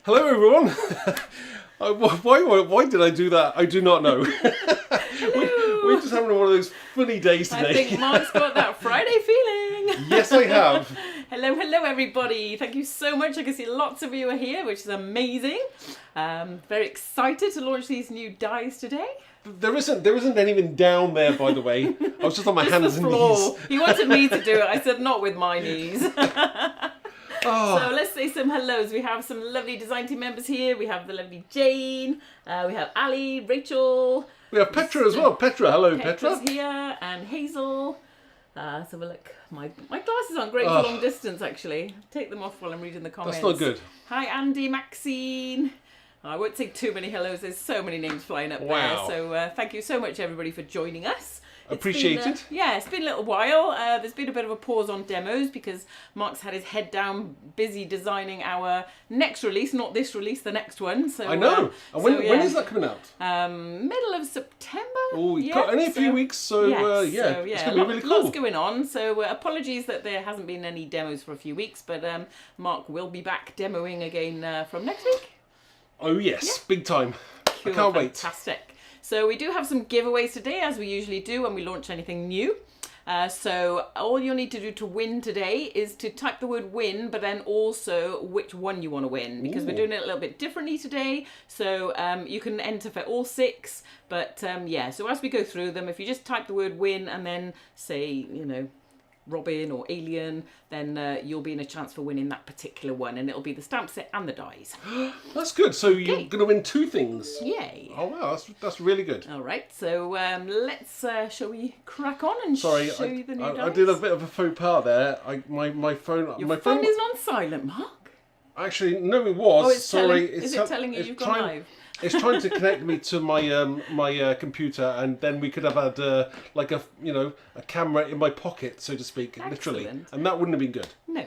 Hello everyone. Why did I do that? I do not know. We're just having one of those funny days today. I think Mark's got that Friday feeling. Yes, I have. Hello everybody. Thank you so much. I can see lots of you are here, which is amazing. Very excited to launch these new dies today. There isn't anything down there, by the way. I was just on my hands and knees. He wanted me to do it. I said not with my knees. So let's say some hellos. We have some lovely design team members here. We have the lovely Jane. We have Ali, Rachel. We have Petra as well. Petra, hello Petra's Petra. here, and Hazel. So we'll look. My glasses aren't great for long distance, actually. Take them off while I'm reading the comments. That's not good. Hi Andy, Maxine. I won't say too many hellos. There's so many names flying up there. So thank you so much everybody for joining us. Appreciated. It's been a little while. There's been a bit of a pause on demos because Mark's had his head down busy designing our next release, not this release, the next one. So I know. And when is that coming out? Middle of September. Oh, you've got only a few weeks, so it's going to be really cool. Lots going on. So apologies that there hasn't been any demos for a few weeks, but Mark will be back demoing again from next week. Oh yes, big time. Cool, I can't wait. Fantastic. So we do have some giveaways today, as we usually do when we launch anything new. So all you'll need to do to win today is to type the word win, but then also which one you want to win, because we're doing it a little bit differently today. So you can enter for all 6, but so as we go through them, if you just type the word win and then say, Robin or Alien, then you'll be in a chance for winning that particular one, and it'll be the stamp set and the dies. That's good. So you're going to win 2 things. Yay! Oh wow, that's really good. All right, so let's shall we crack on and show you the new dies? I did a bit of a faux pas there. My phone. Your phone isn't on silent, Mark. Actually, no, it was. Oh, it's sorry. Is it telling you you've gone live? It's trying to connect me to my computer, and then we could have had a camera in my pocket, so to speak, literally, and that wouldn't have been good. No.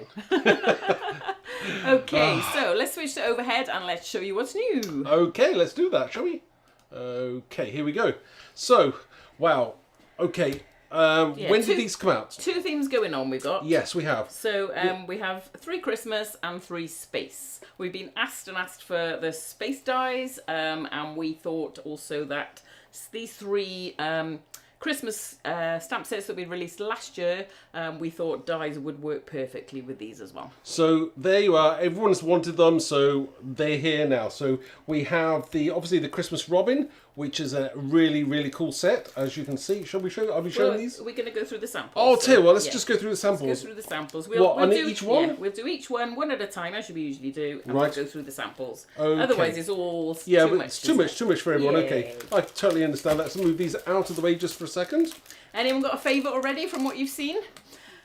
Okay, so let's switch to overhead and let's show you what's new. Okay, let's do that, shall we? Okay, here we go. So, wow. Okay. When did these come out? 2 themes going on we've got. Yes, we have. So we have 3 Christmas and 3 space. We've been asked for the space dies, and we thought also that these 3 Christmas stamp sets that we released last year, we thought dies would work perfectly with these as well. So there you are. Everyone's wanted them, so they're here now. So we have obviously the Christmas Robin, which is a really, really cool set, as you can see. Shall we show? Are we showing these? We're going to go through the samples. Oh, tell you what, let's just go through the samples. Let's go through the samples. We'll do each one? Yeah, we'll do each one at a time, as we usually do, and right. we'll go through the samples. Okay. Otherwise, it's all too much. It's too much for everyone. Yay. Okay, I totally understand that. Let's move these out of the way just for a second. Anyone got a favourite already from what you've seen?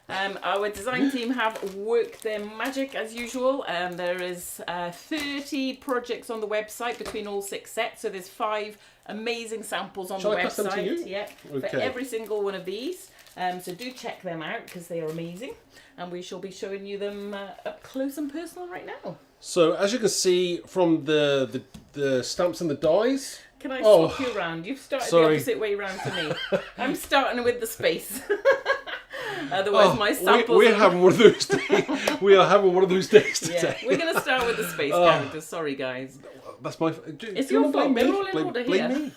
Our design team have worked their magic as usual. There is 30 projects on the website between all 6 sets, so there's 5 amazing samples on the website. Pass them to you? Yeah, okay. For every single one of these. So do check them out because they are amazing, and we shall be showing you them up close and personal right now. So as you can see from the stamps and the dies. Can I swap you around? You've started the opposite way round to me. I'm starting with the space. Otherwise, my samples. We're having one of those days. We are having one of those days today. Yeah, we're going to start with the space characters. Sorry, guys. That's my. It's your fault. We're all in order here. Me.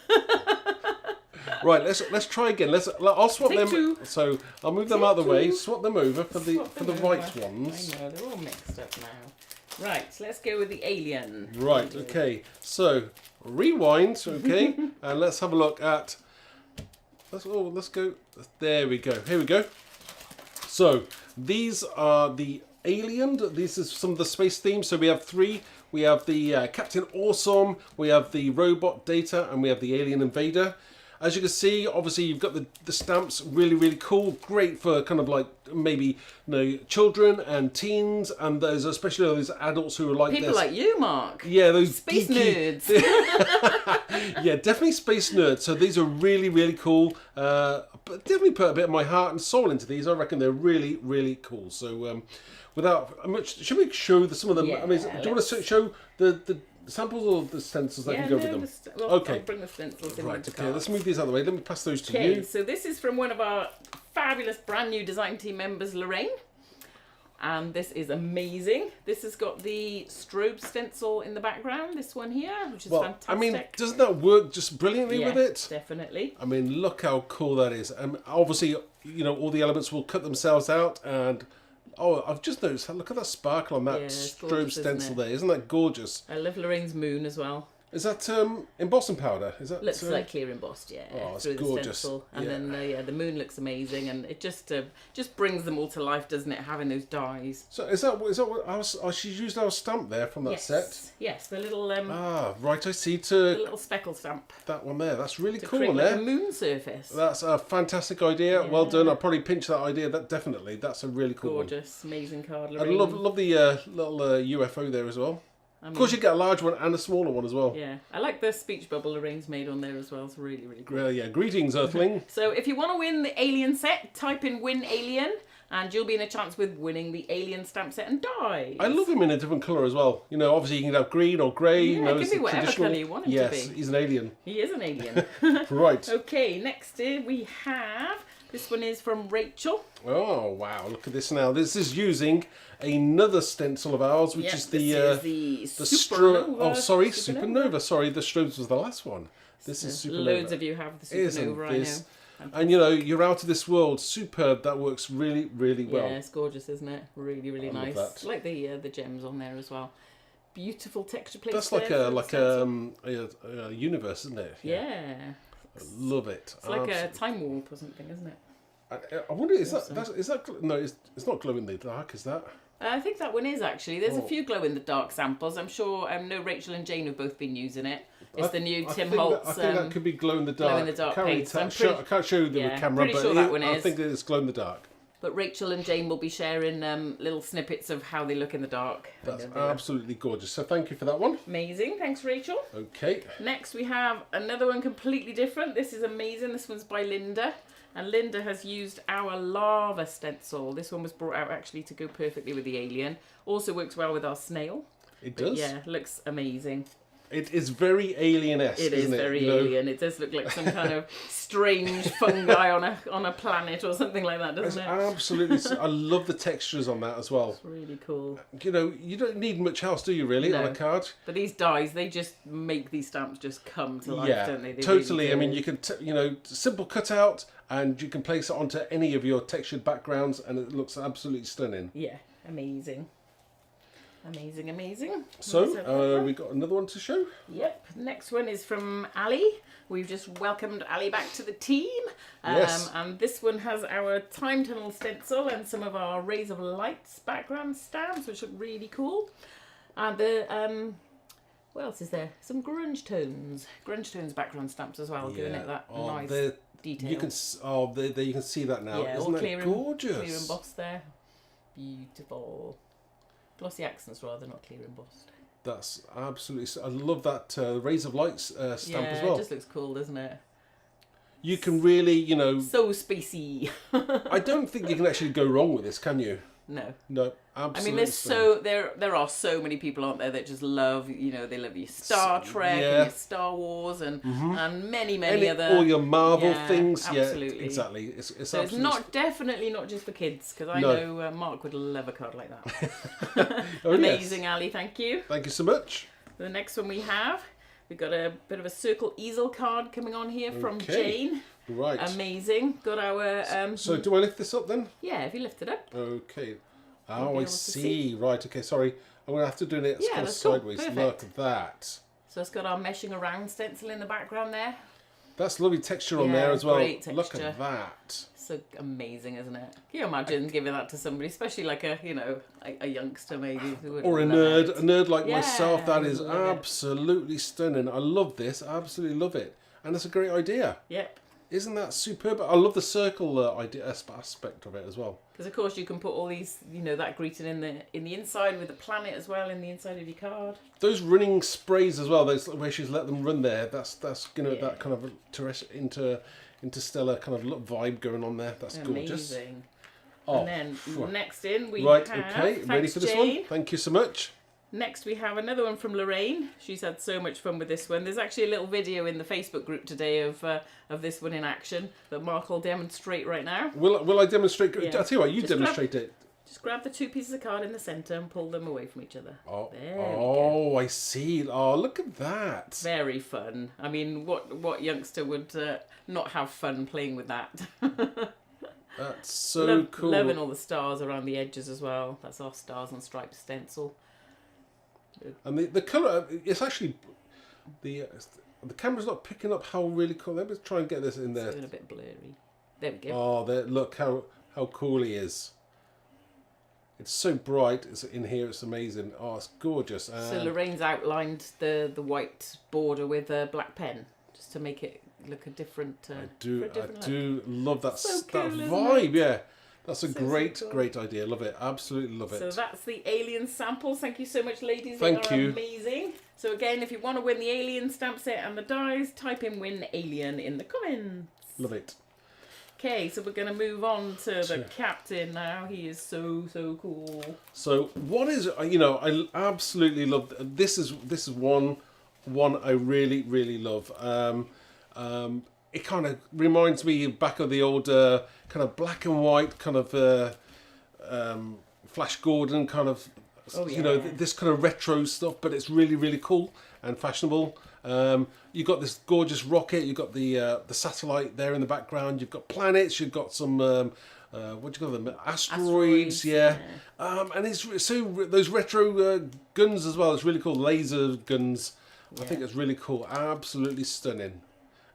Right, let's try again. I'll swap them. 2. So I'll move them out of the way. Swap them over for the right ones. I know they're all mixed up now. Right, so let's go with the alien. Right. Okay. So rewind. Okay, and let's have a look at. Let's go. There we go. Here we go. So these are the alien. This is some of the space themes. So we have 3. We have the Captain Awesome. We have the robot Data, and we have the alien invader. As you can see, obviously you've got the stamps, really, really cool. Great for kind of like maybe children and teens, and there's especially those adults who are like people like you, Mark. Yeah, those space geeky nerds. Yeah, definitely space nerds. So these are really, really cool. But definitely put a bit of my heart and soul into these. I reckon they're really, really cool. So without much, should we show some of them? Yeah, I mean, do you want to show the samples or the stencils that can go with them? Okay. I'll bring the stencils in. Right, okay, let's move these out of the way. Let me pass those to you. So this is from one of our fabulous brand new design team members, Lorraine. And this is amazing. This has got the strobe stencil in the background, this one here, which is fantastic. I mean, doesn't that work just brilliantly with it? Definitely. I mean, look how cool that is. And obviously, you know, all the elements will cut themselves out. And, oh, I've just noticed, look at that sparkle on that strobe gorgeous, stencil there. Isn't that gorgeous? I love Lorraine's moon as well. Is that embossing powder? Is that looks like clear embossed, yeah. Oh, it's through gorgeous. The stencil. And Yeah. then the moon looks amazing, and it just brings them all to life, doesn't it? Having those dies. So is that what she's used our stamp there from that set? Yes, the little Right, I see. the little speckle stamp That one there. That's really to cool create on like there. a moon surface. That's a fantastic idea. Yeah. Well done. I'll probably pinch that idea. That definitely. That's a really cool Gorgeous, amazing card. one. I Lorraine. love the little UFO there as well. Of course, you get a large one and a smaller one as well. Yeah, I like the speech bubble Lorraine's made on there as well. It's really, really cool. Yeah. Greetings, Earthling. So if you want to win the Alien set, type in "win Alien," and you'll be in a chance with winning the Alien stamp set and dies. I love him in a different colour as well. You know, obviously you can have green or grey. Yeah, you know, it it's can be the whatever traditional. colour you want him to Yes, be. he's an alien. He is an alien. Right. Okay, next we have, this one is from Rachel. Oh wow! Look at this now. This is using another stencil of ours, which is the Supernova. Oh, sorry, Supernova. Sorry, the strobes was the last one. This is Supernova. Loads of you have the Supernova, Isn't I this? know. And you know, you're out of this world. Superb. That works really, really well. Yeah, it's gorgeous, isn't it? Really, really nice. love that. I like the gems on there as well. Beautiful texture plates. That's like there a for the stencil. a universe, isn't it? Yeah. I love it. It's like a time warp or something, isn't it? I wonder, is Awesome. that no? It's not glow in the dark, is that? I think that one is actually. There's a few glow in the dark samples. I'm sure. No, Rachel and Jane have both been using it. It's the new Tim Holtz. I think that could be glow in the dark. glow in the dark paints. I can't show you the camera, pretty but sure that one I is. think it's glow in the dark. But Rachel and Jane will be sharing little snippets of how they look in the dark. That's absolutely gorgeous. So thank you for that one. Amazing. Thanks, Rachel. Okay. Next we have another one completely different. This is amazing. This one's by Linda. And Linda has used our lava stencil. This one was brought out actually to go perfectly with the alien. Also works well with our snail. It does? Yeah, looks amazing. It is very alien-esque, It is isn't it? very alien. It does look like some kind of strange fungi on a planet or something like that, It's doesn't it? absolutely... I love the textures on that as well. It's really cool. You know, you don't need much else, do you, really, on a card? But these dies, they just make these stamps just come to life, Yeah, don't they? They totally. really I do. mean, you can, simple cutout, and you can place it onto any of your textured backgrounds, and it looks absolutely stunning. Yeah, amazing. Amazing, amazing. So, we got another one to show. Yep. Next one is from Ali. We've just welcomed Ali back to the team. Yes. And this one has our time tunnel stencil and some of our rays of lights background stamps, which look really cool. And the what else is there? Some grunge tones background stamps as well, giving it that nice detail. You can there you can see that now. Yeah, Isn't all that clear gorgeous? clear embossed there. Beautiful. Glossy accents rather, not clear embossed. That's absolutely... I love that rays of lights stamp as well. It just looks cool, doesn't it? You can really, So spacey. I don't think you can actually go wrong with this, can you? No. No, absolutely. I mean, there are so many people out there that just love, they love your Star Trek and your Star Wars and many other... all your Marvel things. Absolutely. Yeah, exactly. It's so it's definitely not just for kids, because I know Mark would love a card like that. Amazing, Ali, thank you. Thank you so much. The next one we've got a bit of a circle easel card coming on here from Jane. Right. Amazing. Got our... so do I lift this up then? Yeah, if you lift it up. Okay. Oh, I see. Right, okay, sorry. I'm going to have to do it kind of sideways. Perfect. Look at that. So it's got our meshing around stencil in the background there. That's lovely texture on there as well. Great texture. Look at that. So amazing, isn't it? Can you imagine giving that to somebody, especially like a youngster maybe? Who would Or a love nerd like myself. That is love it. absolutely stunning. I love this. I absolutely love it. And that's a great idea. Yep. Isn't that superb? I love the circle aspect of it as well. Because of course you can put all these, that greeting in the inside with the planet as well in the inside of your card. Those running sprays as well. Those where she's let them run there. That's that kind of interstellar kind of look vibe going on there. That's gorgeous. Amazing. Oh, and then next in we right. have. Okay. Ready for this Jane. one? Thank you so much. Next we have another one from Lorraine. She's had so much fun with this one. There's actually a little video in the Facebook group today of this one in action that Mark will demonstrate right now. Will I demonstrate? Yeah. I'll tell you what, you Just demonstrate it. Just grab the 2 pieces of card in the centre and pull them away from each other. Oh, There we go. I see. Oh, look at that. Very fun. I mean, what youngster would not have fun playing with that? That's so cool. Loving all the stars around the edges as well. That's our Stars and Stripes stencil. And the colour, it's actually, the camera's not picking up how really cool. Let me try and get this in there. It's a bit blurry. There we go. Oh, look how cool he is. It's so bright. It's in here. It's amazing. Oh, it's gorgeous. So Lorraine's outlined the white border with a black pen just to make it look a different. I do love that So that cool, isn't vibe. it? Yeah, that's a So cool. great idea. Love it. Absolutely love it. So that's the alien samples. Thank you so much, ladies. Thank they are you. Amazing. So again, if you want to win the alien stamp set and the dies, type in "win alien" in the comments. Love it. Okay, so we're going to move on to the captain now. He is so cool. So what is, I absolutely love this. Is one I really love. It kind of reminds me back of the old kind of black and white kind of Flash Gordon kind of, this kind of retro stuff, but it's really cool and fashionable. You've got this gorgeous rocket. You've got the satellite there in the background. You've got planets. You've got some what do you call them? Asteroids. Yeah. And it's so those retro guns as well. It's really cool. Laser guns. I think it's really cool. Absolutely stunning.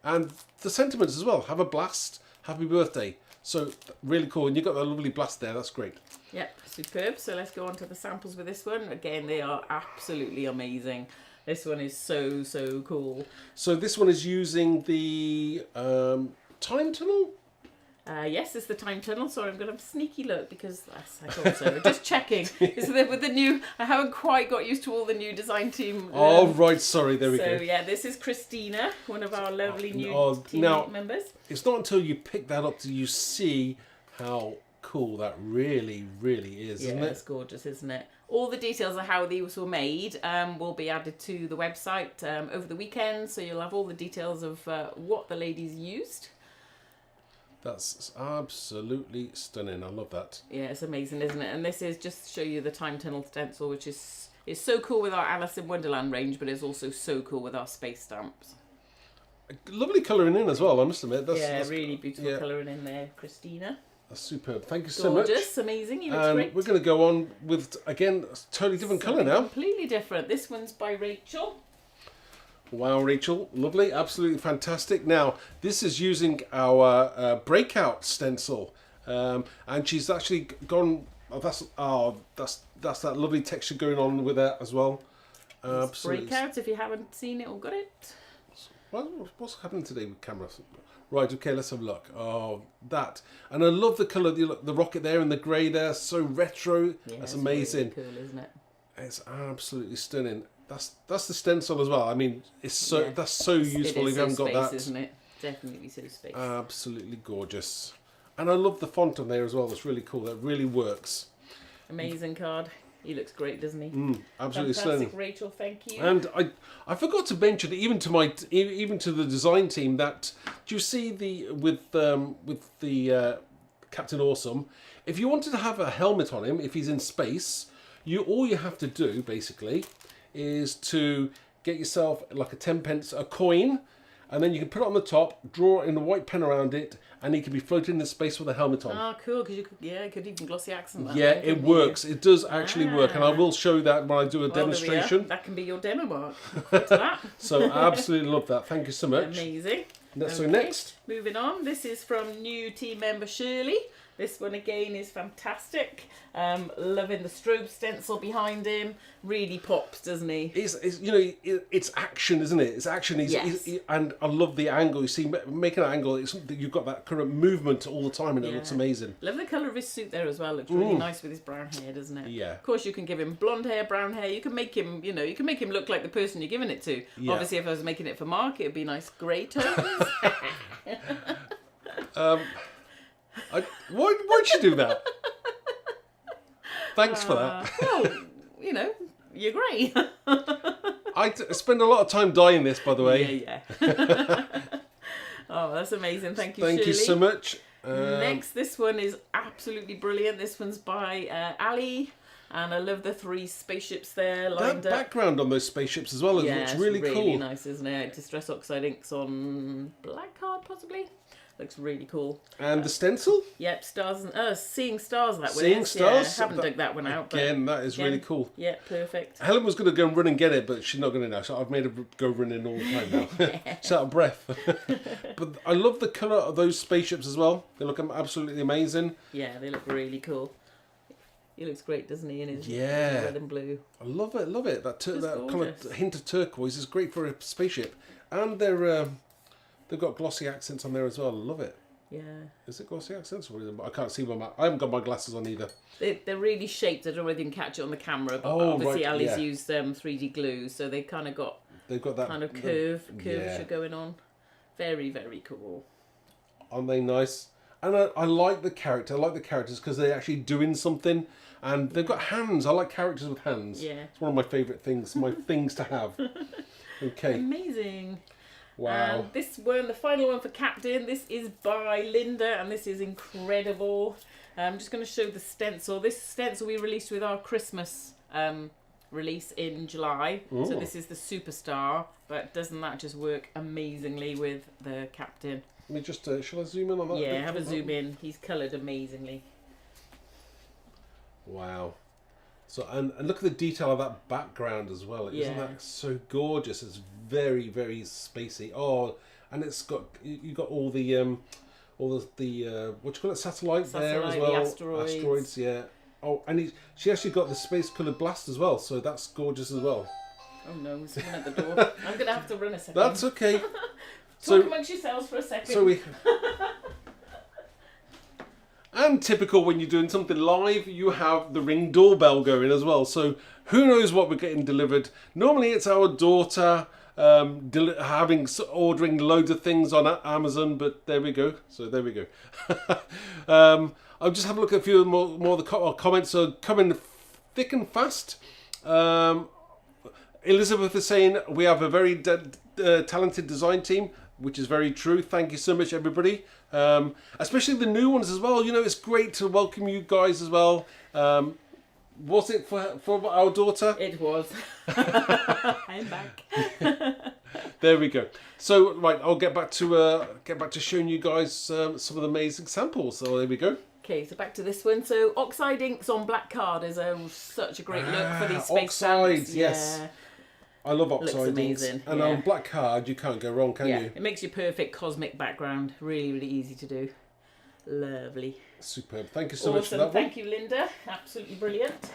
And the sentiments as well. Have a blast. Happy birthday. So really cool. And you've got a lovely blast there. That's great. Yep, superb. So let's go on to the samples with this one. Again, they are absolutely amazing. This one is so cool. So this one is using the time tunnel? Yes, it's the time tunnel. Sorry, I'm going to have a sneaky look because I thought so. Just checking. With the new, I haven't quite got used to all the new design team. Oh, right. Sorry. There we go. So yeah, this is Christina, one of our lovely new team members. It's not until you pick that up that you see how cool that really is, isn't it? Yeah, it's gorgeous, isn't it? All the details of how these were made will be added to the website over the weekend, so you'll have all the details of what the ladies used. That's absolutely stunning. I love that. Yeah, it's amazing, isn't it? And this is just to show you the time tunnel stencil, which is so cool with our Alice in Wonderland range, but it's also so cool with our space stamps. Lovely colouring in as well, I must admit. That's really beautiful colouring in there, Christina. That's superb. Thank you so much. Gorgeous, amazing. You look great. We're going to go on with, again, a totally different colour now. Completely different. This one's by Rachel. Wow, Rachel. Lovely. Absolutely fantastic. Now, this is using our breakout stencil. And she's actually gone... that's that lovely texture going on with that as well. Absolutely. Breakout, if you haven't seen it or got it. What's happening today with cameras? Right, okay, let's have a look. Oh, that. And I love the colour, the rocket there and the grey there. So retro. Yeah, that's amazing. Really cool, isn't it? It's absolutely stunning. That's the stencil as well. I mean, that's so useful if you haven't got that. Isn't it? Definitely so space. Absolutely gorgeous. And I love the font on there as well. It's really cool. That really works. Amazing card. He looks great, doesn't he? Absolutely Fantastic, stunning. Rachel, thank you. And I forgot to mention even to the design team that, do you see with the Captain Awesome, if you wanted to have a helmet on him if he's in space, all you have to do basically is to get yourself like a 10p a coin, and then you can put it on the top, draw in a white pen around it, and he can be floating in space with a helmet on. Oh, cool, because you could even glossy accent that. Yeah, it works. It does actually work, and I will show that when I do a demonstration. That can be your demo mark. To that. So I absolutely love that. Thank you so much. Amazing. So next. Moving on, this is from new team member Shirley. This one again is fantastic. Loving the strobe stencil behind him. Really pops, doesn't he? It's action, isn't it? It's action. And I love the angle. You see, making an angle, you've got that kind of movement all the time, and it looks amazing. Love the colour of his suit there as well. Looks really nice with his brown hair, doesn't it? Yeah. Of course, you can give him blonde hair, brown hair. You can make him, look like the person you're giving it to. Yeah. Obviously, if I was making it for Mark, it would be nice grey tones. Why'd you do that? Thanks for that. Well, you're great. I spend a lot of time dyeing this, by the way. Yeah. Oh, that's amazing. Thank you, Shirley. Thank you so much. Next, this one is absolutely brilliant. This one's by Ali. And I love the 3 spaceships there lined That up. background on those spaceships as well looks really cool. Really nice, isn't it? Distress Oxide inks on black card, possibly. Looks really cool. And the stencil? Yep, stars and Seeing Stars. That one. Seeing Stars. Yeah, haven't dug that one out. Again, that is really cool. Yeah, perfect. Helen was going to go and run and get it, but she's not going to now. So I've made her go running all the time now. She's out of breath. But I love the colour of those spaceships as well. They look absolutely amazing. Yeah, they look really cool. He looks great, doesn't he? In his red and blue. I love it, love it. That kind of hint of turquoise is great for a spaceship. And they've got glossy accents on there as well. I love it. Yeah. Is it glossy accents? Or is it, I can't see I haven't got my glasses on either. They're really shaped. I don't know whether you can catch it on the camera, but obviously Ali's used 3D glue, so they've kind of got that kind of curvature going on. Very, very cool. Aren't they nice? And I like the character. I like the characters because they're actually doing something. And they've got hands. I like characters with hands. Yeah. It's one of my favourite things. My things to have. Okay. Amazing. Wow. And this one, the final one for Captain, this is by Linda, and this is incredible. I'm just going to show the stencil. This stencil we released with our Christmas release in July. Ooh. So this is the Superstar, but doesn't that just work amazingly with the Captain? Let me just, shall I zoom in on that? Yeah, have a zoom in. He's coloured amazingly. Wow. So and look at the detail of that baggrounder as well. Isn't that so gorgeous? It's very, very spacey. Oh, and it's got you got all the what do you call it, satellite there as well. The asteroids, yeah. Oh, and she actually got the space coloured blast as well, so that's gorgeous as well. Oh no, someone at the door. I'm gonna have to run a second. That's okay. Talk amongst yourselves for a second. So and typical when you're doing something live, you have the Ring doorbell going as well. So who knows what we're getting delivered? Normally it's our daughter ordering loads of things on Amazon, but there we go. So there we go. I'll just have a look at a few more of the comments. So coming thick and fast. Elizabeth is saying we have a very talented design team, which is very true. Thank you so much, everybody. Especially the new ones as well. You know, it's great to welcome you guys as well. Was it for our daughter? It was. I'm back. There we go. So right, I'll get back to showing you guys some of the amazing samples. So there we go. Okay, so back to this one. So oxide inks on black card is such a great look for these space stamps. Yes. Yeah. I love oxide inks. And on black card, you can't go wrong, can you? It makes you perfect cosmic background. Really, really easy to do. Lovely. Superb. Thank you so much for that one. Thank you, Linda. Absolutely brilliant.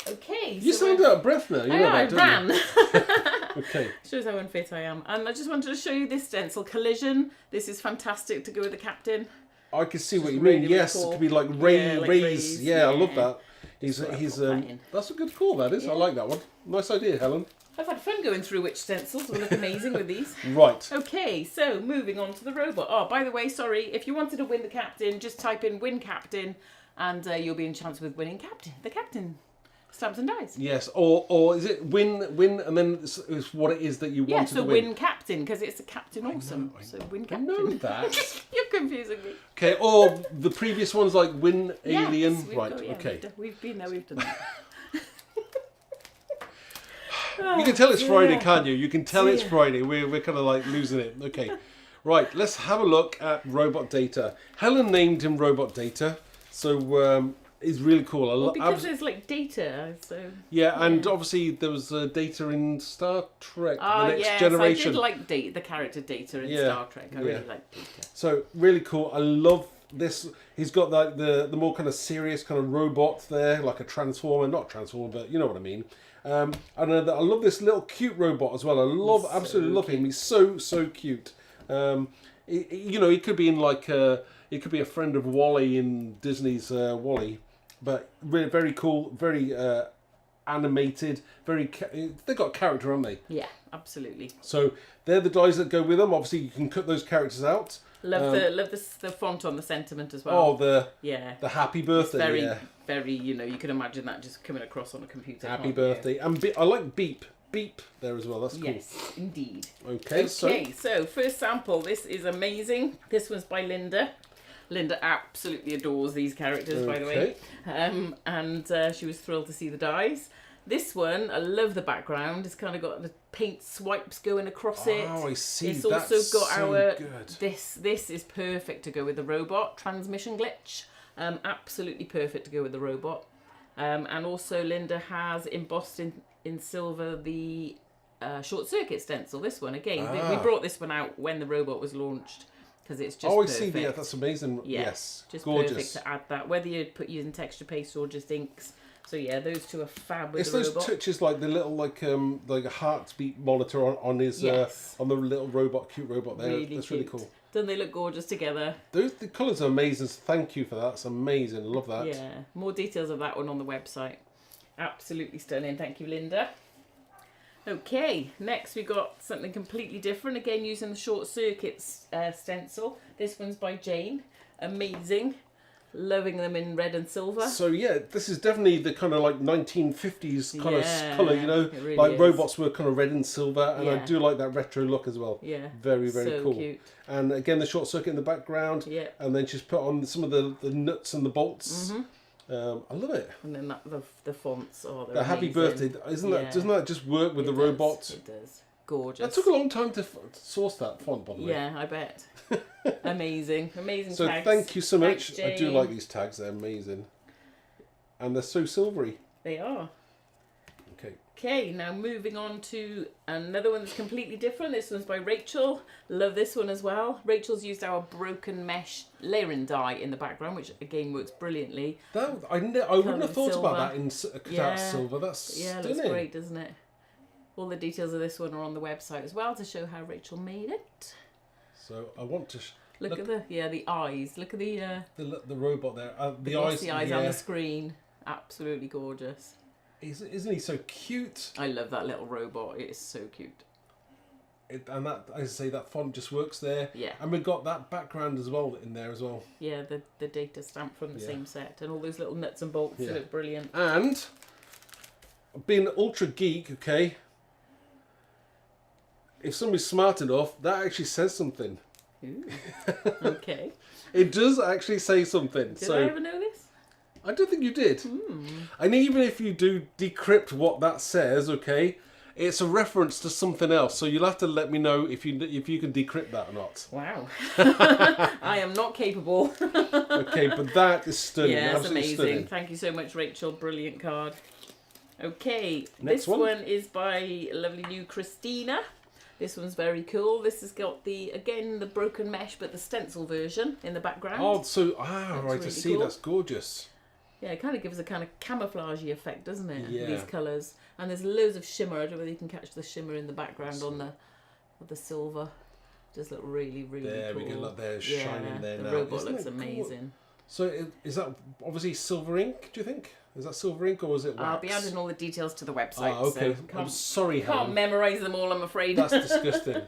Okay. You sound out of breath now. I ran. Okay. Shows how unfit I am. And I just wanted to show you this stencil, Collision. This is fantastic to go with the Captain. I can see what you mean. Really, yes, cool. It could be like rays. Yeah, I love that. He's that's a good call, that is. I like that one. Nice idea, Helen. I've had fun going through which stencils will look amazing with these. Right. Okay, so moving on to the robot. Oh, by the way, sorry, if you wanted to win the Captain, just type in win Captain and you'll be in chance with winning the Captain. Stamps and dies. Yes, or is it win, and then it's what it is that you want to win? Yeah, so win Captain, because it's a Captain Awesome. So win Captain. I know that. You're confusing me. Okay, or the previous ones like win Alien. Yes, right, okay. We've been there, we've done that. You can tell it's Friday, can't you? You can tell it's Friday. We're kind of like losing it. Okay. Right, let's have a look at Robot Data. Helen named him Robot Data, so it's really cool. Well, because there's like data, so... Yeah, and obviously there was data in Star Trek, The Next Generation. I did like the character Data in Star Trek. I really like Data. So, really cool. I love this. He's got like the more kind of serious kind of robot there, like a Transformer. Not Transformer, but you know what I mean. And I love this little cute robot as well. I absolutely love him. He's so cute. He could be in like he could be a friend of Wall-E in Disney's Wall-E, but really very cool, very animated, they got character, haven't they? Yeah, absolutely. So they're the dies that go with them. Obviously, you can cut those characters out. Love the font on the sentiment as well. Oh, the happy birthday. It's very, you can imagine that just coming across on a computer. Happy birthday. And I like beep there as well. That's cool. Yes, indeed. Okay, so first sample. This is amazing. This one's by Linda. Linda absolutely adores these characters, by the way. And she was thrilled to see the dies. This one, I love the background. It's kind of got the paint swipes going across it. Oh, I see. It's That's also got so our good. This is perfect to go with the robot transmission glitch. Absolutely perfect to go with the robot. And also Linda has embossed in silver the short circuit stencil. This one again. We brought this one out when the robot was launched because it's just perfect. See. Yeah, that's amazing. Yeah, yes, just gorgeous. perfect to add that. Whether you put using texture paste or just inks. So yeah, those two are fab with It's the those robot. touches like the little like a heartbeat monitor on his on the little robot, cute robot there. That's really cool. Don't they look gorgeous together? The colours are amazing. Thank you for that. It's amazing. I love that. Yeah, more details of that one on the website. Absolutely stunning. Thank you, Linda. Okay, next we got something completely different. Again, using the short circuits stencil. This one's by Jane. Amazing. Loving them in red and silver. So yeah, this is definitely the kind of like 1950s kind of colour, you know, it really like is. Robots were kind of red and silver, and I Yeah. do like that retro look as well. Yeah, very so cool. cute. And again, the short circuit in the background. Yeah. And then she's put on some of the nuts and the bolts. Mm-hmm. I love it. And then the fonts, they're The happy amazing. birthday, doesn't that just work with the robot? It does. Gorgeous. That took a long time to source that font, by the way. Yeah, I bet. Amazing So tags. thank you so much. Thanks, I do Jane. like these tags. They're amazing, and they're so silvery. They are. Okay. Okay, now moving on to another one that's completely different. This one's by Rachel. Love this one as well. Rachel's used our broken mesh layering die in the background, which again works brilliantly. I wouldn't have thought silver. about that in cut out silver. That's stunning. Looks great, doesn't it? All the details of this one are on the website as well to show how Rachel made it. So I want to look at the eyes. Look at the robot there. The glossy eyes on yeah. the screen. Absolutely gorgeous. Isn't he so cute? I love that little robot. It is so cute. And that, as I say, that font just works there. Yeah. And we've got that background as well in there as well. Yeah, the data stamp from the same set and all those little nuts and bolts. They look brilliant. And being ultra geek, okay. If somebody's smart enough, that actually says something. Ooh. Okay. It does actually say something. Did I ever know this? I don't think you did. And even if you do decrypt what that says, okay, it's a reference to something else. So you'll have to let me know if you can decrypt that or not. Wow. I am not capable. Okay, but that is stunning. Yeah, it's absolutely amazing. stunning. Thank you so much, Rachel. Brilliant card. Okay, Next this one. one is by lovely new Christina. This one's very cool. This has got the broken mesh, but the stencil version in the background. Oh, so That's right, I really see. cool. That's gorgeous. Yeah, it kind of gives a kind of camouflagey effect, doesn't it? Yeah. These colours. And there's loads of shimmer. I don't know whether you can catch the shimmer in the background on the silver. Just look really, really There cool. we go. Look, there's shining there the now. robot Isn't looks that cool? amazing. So is that obviously silver ink? Do you think? Is that silver ink or is it wax? I'll be adding all the details to the website. Ah, okay. So I'm sorry, can't Helen. memorise them all, I'm afraid. That's disgusting.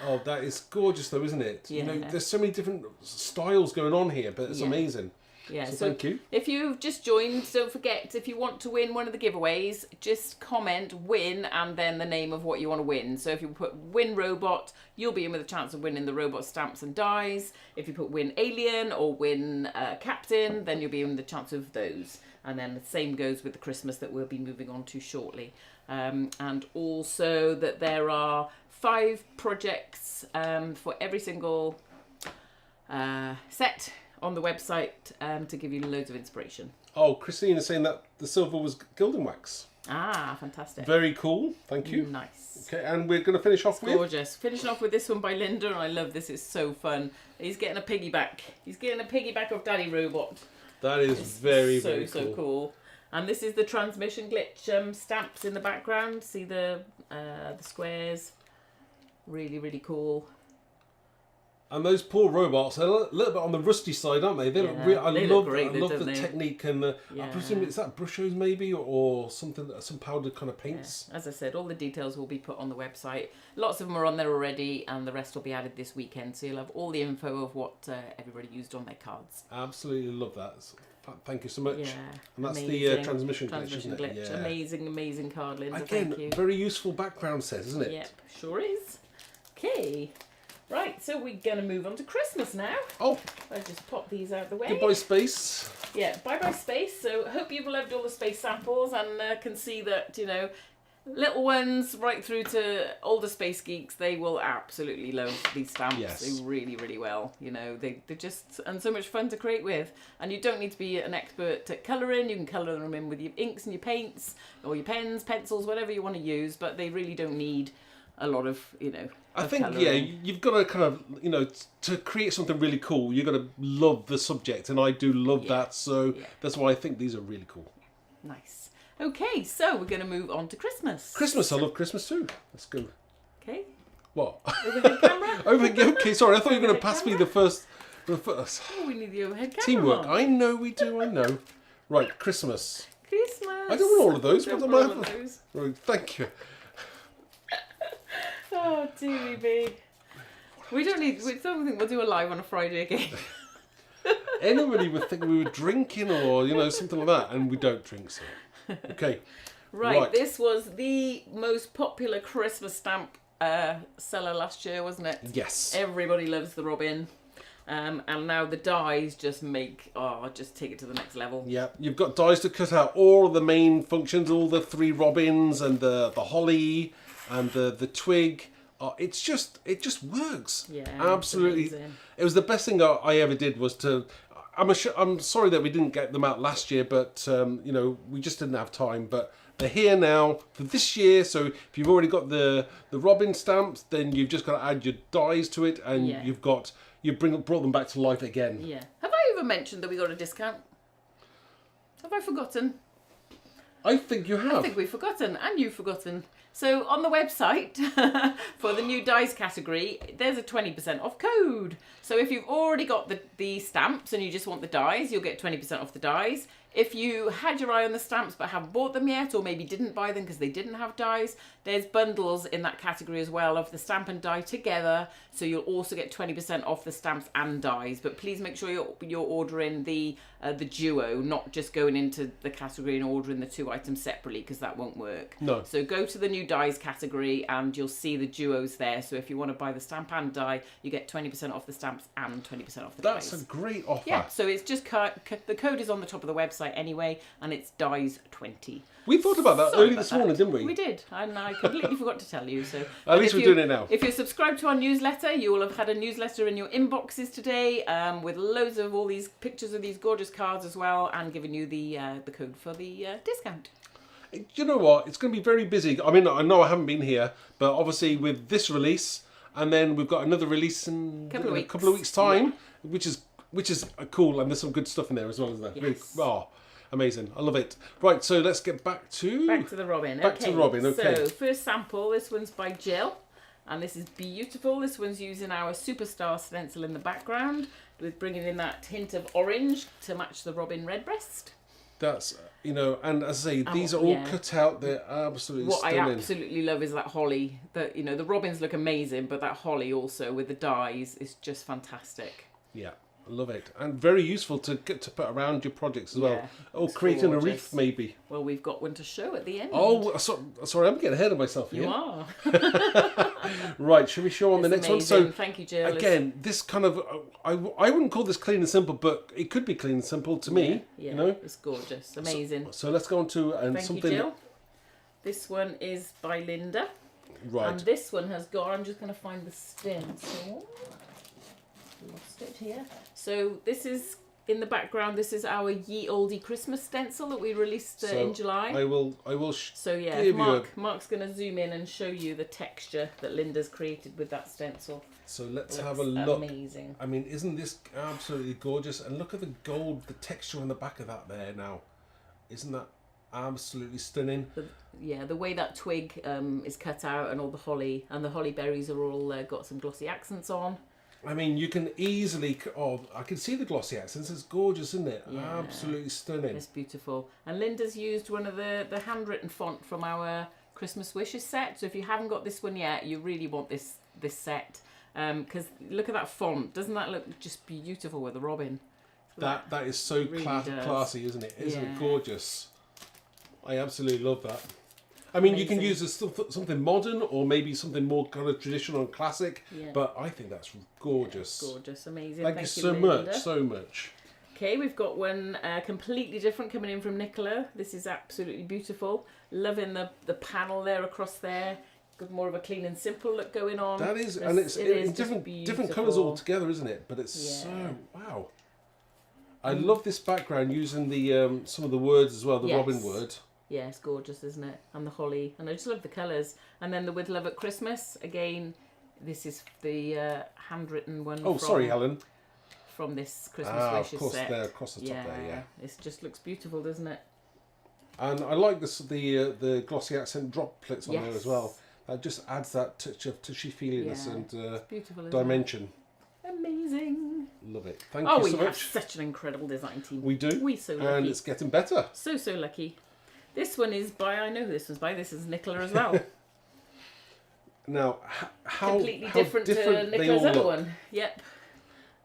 Oh, that is gorgeous, though, isn't it? Yeah. You know, there's so many different styles going on here, but it's amazing. Yeah, So so thank you. if you've just joined, don't forget, if you want to win one of the giveaways, just comment win and then the name of what you want to win. So if you put win robot, you'll be in with a chance of winning the robot stamps and dies. If you put win alien or win captain, then you'll be in the chance of those. And then the same goes with the Christmas that we'll be moving on to shortly. And also that there are 5 projects for every single set on the website to give you loads of inspiration. Oh, Christine is saying that the silver was gilding wax. Ah, fantastic. Very cool. Thank you. Nice. Okay, and we're going to finish off with... Gorgeous. Finishing off with this one by Linda, and I love this. It's so fun. He's getting a piggyback. He's getting a piggyback of Daddy Robot. That is very cool. So cool. And this is the transmission glitch stamps in the background. See the squares. Really, really cool. And those poor robots are a little bit on the rusty side, aren't they? They look Yeah, they look great, I love don't the they? technique and the... I Yeah. presume, is that brushes maybe? Or something, some powdered kind of paints? As I said, all the details will be put on the website. Lots of them are on there already, and the rest will be added this weekend. So you'll have all the info of what everybody used on their cards. Absolutely love that. Thank you so much. Yeah, And that's amazing. the transmission glitch, isn't it? glitch. Yeah. Amazing, amazing card, Linda. Again, Thank you. very useful background set, isn't it? Yep, sure is. Okay. Right, so we're going to move on to Christmas now. Oh, I'll just pop these out the way. goodbye space. Yeah, bye-bye space. So hope you've loved all the space samples and can see that, you know, little ones right through to older space geeks, they will absolutely love these stamps. Yes. They really, really well. You know, they're just, and so much fun to create with. And you don't need to be an expert at colouring. You can colour them in with your inks and your paints or your pens, pencils, whatever you want to use. But they really don't need a lot of, you know, I of think, colouring. yeah, you've got to kind of, you know, to create something really cool, you've got to love the subject. And I do love that. So that's why I think these are really cool. Nice. Okay, so we're going to move on to Christmas. Christmas, I love Christmas too. Let's go. Okay. What? Overhead camera? Okay, sorry, I thought you were going to Overhead pass me camera? the first. Oh, we need the overhead camera. Teamwork. on. I know we do, I know. Right, Christmas. Christmas. I don't want all of those. Don't What am want I all of having? those. Right, thank you. Oh, dearie me. We don't think we'll do a live on a Friday again. Anybody would think we were drinking or, you know, something like that, and we don't drink, so. Okay. Right, this was the most popular Christmas stamp seller last year, wasn't it? Yes. Everybody loves the Robin. And now the dies just just take it to the next level. Yeah, you've got dies to cut out all the main functions, all the 3 robins and the holly and the twig. It just works. Yeah, absolutely. it's amazing. It was the best thing I ever did was to. I'm sorry that we didn't get them out last year, but you know, we just didn't have time. But they're here now for this year. So if you've already got the robin stamps, then you've just got to add your dies to it, and you've brought them back to life again. Yeah. Have I ever mentioned that we got a discount? Have I forgotten? I think you have. I think we've forgotten, and you've forgotten. So on the website, for the new dies category, there's a 20% off code. So if you've already got the stamps and you just want the dies, you'll get 20% off the dies. If you had your eye on the stamps but haven't bought them yet, or maybe didn't buy them because they didn't have dies, there's bundles in that category as well of the stamp and die together. So you'll also get 20% off the stamps and dies. But please make sure you're ordering the duo, not just going into the category and ordering the 2 items separately, because that won't work. No. So go to the new dies category and you'll see the duos there. So if you want to buy the stamp and die, you get 20% off the stamps and 20% off the dies. That's a great offer. Yeah, so it's just the code is on the top of the website anyway, and it's dies 20. We thought about that Sorry early about this morning, didn't we? We did, and I completely forgot to tell you. So At least we're doing it now. If you're subscribed to our newsletter, you will have had a newsletter in your inboxes today, with loads of all these pictures of these gorgeous cards as well, and giving you the code for the discount. You know what? It's going to be very busy. I mean, I know I haven't been here, but obviously with this release, and then we've got another release in a couple of weeks' time, which is cool, and there's some good stuff in there as well, isn't there? Yes. Really, amazing. I love it. Right, so let's get back to the Robin. Back to the Robin, okay. So first sample, this one's by Jill, and this is beautiful. This one's using our Superstar stencil in the background, with bringing in that hint of orange to match the Robin redbreast. That's, you know, and as I say, these are all cut out. They're absolutely stunning. What I absolutely love is that holly. That, you know, the robins look amazing, but that holly also with the dies is just fantastic. Yeah, I love it, and very useful to get to put around your projects as well. Or creating gorgeous. a wreath, maybe. Well, we've got one to show at the end. Oh, sorry, I'm getting ahead of myself here. You are. Right, should we show on the next amazing. one? So, thank you, Jill. again, this kind of, I wouldn't call this clean and simple, but it could be clean and simple to me. Yeah, you know, it's gorgeous, amazing. So let's go on to Thank something. you, Jill. This one is by Linda. Right. And this one has got, I'm just going to find the stencil. Lost it here. So this is, in the background, this is our Ye Olde Christmas stencil that we released in July. I will So yeah, Mark's going to zoom in and show you the texture that Linda's created with that stencil. So let's have a look. Amazing. I mean, isn't this absolutely gorgeous? And look at the gold, the texture on the back of that there now. Isn't that absolutely stunning? The way that twig is cut out, and all the holly, and the holly berries are all got some glossy accents on. I mean, you can easily... Oh, I can see the glossy accents. It's gorgeous, isn't it? Yeah. Absolutely stunning. It's beautiful. And Linda's used one of the handwritten font from our Christmas Wishes set. So if you haven't got this one yet, you really want this set. Because look at that font. Doesn't that look just beautiful with the robin? That is so really classy, isn't it? Isn't it gorgeous? I absolutely love that. I mean, you can Amazing. use this something modern or maybe something more kind of traditional and classic. Yeah. But I think that's gorgeous. Gorgeous, amazing. Thank you so Linda. much, so much. Okay, we've got one completely different coming in from Nicola. This is absolutely beautiful. Loving the panel there across there. Got more of a clean and simple look going on. That is, and it's in different beautiful. colours altogether, isn't it? But it's so wow. I love this background using the some of the words as well, the robin word. Yeah, it's gorgeous, isn't it? And the holly, and I just love the colours. And then the With Love at Christmas again. This is the handwritten one. Oh, sorry, Helen. From this Christmas wishes of course, set. there across the top there, yeah. It just looks beautiful, doesn't it? And I like this the glossy accent droplets on there as well. That just adds that touch of tushy feeliness and beautiful, dimension. Amazing. Love it. Thank you so much. We have such an incredible design team. We do. We so lucky. And it's getting better. So lucky. This one is by, I know who this one's by, this is Nicola as well. Now, how completely different to Nicola's other one. Yep.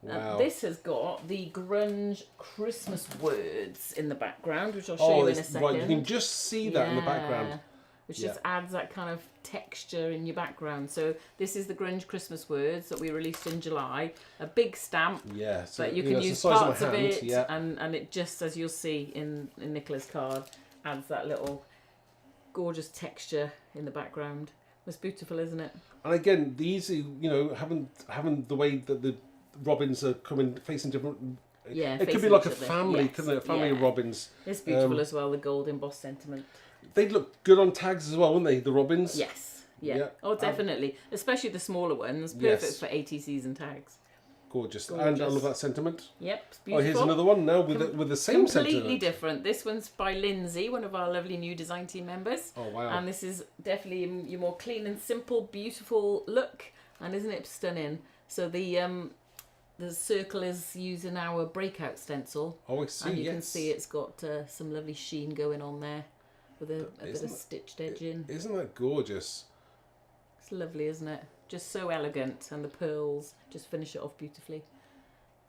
Wow. This has got the grunge Christmas words in the background, which I'll show you in a second. Right, you can just see that in the background. Which just adds that kind of texture in your background. So this is the grunge Christmas words that we released in July. A big stamp, so, but you can use parts of it, and it just, as you'll see in Nicola's card, adds that little gorgeous texture in the background. It's beautiful, isn't it? And again, these, having the way that the robins are facing different. It could be like a family, couldn't it? A family of robins. It's beautiful as well. The gold embossed sentiment. They'd look good on tags as well, wouldn't they? The robins. Yes. Yeah. Oh, definitely. Especially the smaller ones. Perfect for ATCs and tags. Gorgeous. And I love that sentiment. Yep, it's beautiful. Oh, here's another one now with the same sentiment. Completely different. This one's by Lindsay, one of our lovely new design team members. Oh, wow. And this is definitely your more clean and simple, beautiful look. And isn't it stunning? So the circle is using our breakout stencil. Oh, I see, and you can see it's got some lovely sheen going on there with a bit of stitched edging. Isn't that gorgeous? It's lovely, isn't it? Just so elegant, and the pearls just finish it off beautifully.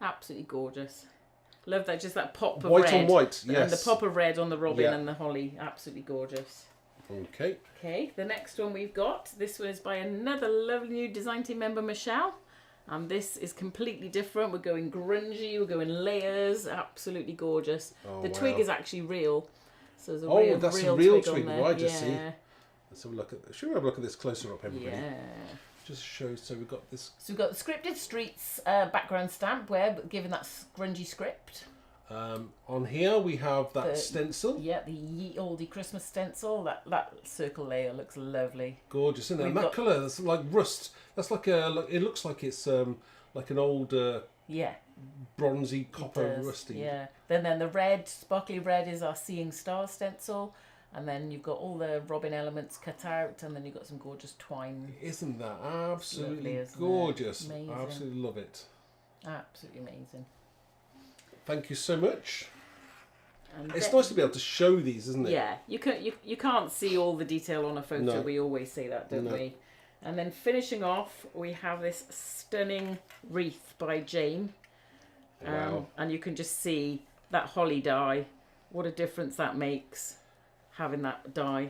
Absolutely gorgeous. Love that, just that pop of white red. On white, yes. And the pop of red on the robin and the holly. Absolutely gorgeous. Okay. Okay, the next one we've got, this one is by another lovely new design team member, Michelle. And this is completely different. We're going grungy, we're going layers. Absolutely gorgeous. The twig is actually real. So there's a that's real a real twig twig. on there. I just see. Let's have a look at. Should we have a look at this closer up, everybody? Yeah. Just shows. So we've got this. So we've got the Scripted Streets background stamp, where given that grungy script. On here we have that stencil. Yeah, the Ye Olde Christmas stencil. That circle layer looks lovely. Gorgeous, isn't it? And that colour, that's like rust. That's like it looks like it's like an old bronzy copper rusty. Yeah. Then the red, sparkly red, is our Seeing Stars stencil. And then you've got all the robin elements cut out, and then you've got some gorgeous twine. Isn't that absolutely lovely, gorgeous? Amazing. I absolutely love it. Absolutely amazing. Thank you so much. And it's nice to be able to show these, isn't it? Yeah, you can't see all the detail on a photo. No. We always say that, don't we? And then finishing off, we have this stunning wreath by Jane. Wow. And you can just see that holly dye. What a difference that makes, having that dye.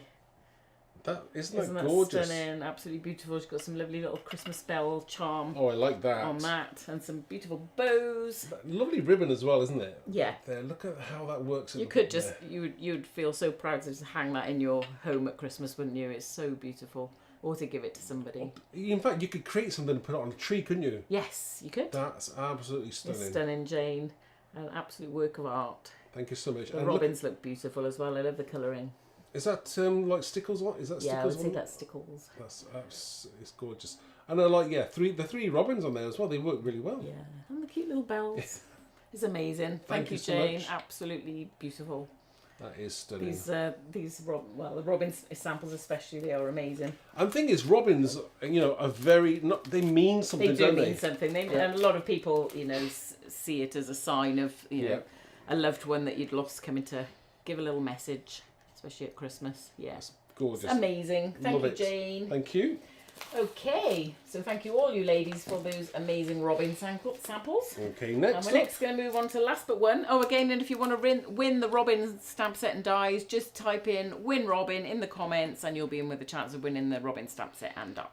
Isn't that gorgeous? Stunning? Absolutely beautiful. She's got some lovely little Christmas bell charm. Oh, I like that. On that, and some beautiful bows. Lovely ribbon as well, isn't it? Yeah. There, look at how that works. You could just you'd feel so proud to just hang that in your home at Christmas, wouldn't you? It's so beautiful. Or to give it to somebody. In fact, you could create something and put it on a tree, couldn't you? Yes, you could. That's absolutely stunning. It's stunning, Jane. An absolute work of art. Thank you so much. The robins look beautiful as well. I love the colouring. Is that like stickles? What is that? Yeah, stickles I would say that's stickles. It's gorgeous. And I like the three robins on there as well. They work really well. Yeah, and the cute little bells. It's amazing. Thank you, Jane. So absolutely beautiful. That is stunning. The robin samples especially, they are amazing. And the thing is, robins, are very they mean something. They mean something. And a lot of people, see it as a sign of a loved one that you'd lost coming to give a little message. Especially at Christmas, yeah. That's gorgeous. It's amazing. Thank you, Jane. Thank you. Okay, so thank you all you ladies for those amazing Robin samples. Okay, And next we're up. next going to move on to last but one. Oh, again, and if you want to win the Robin stamp set and dies, just type in "win Robin" in the comments, and you'll be in with a chance of winning the Robin stamp set and dies.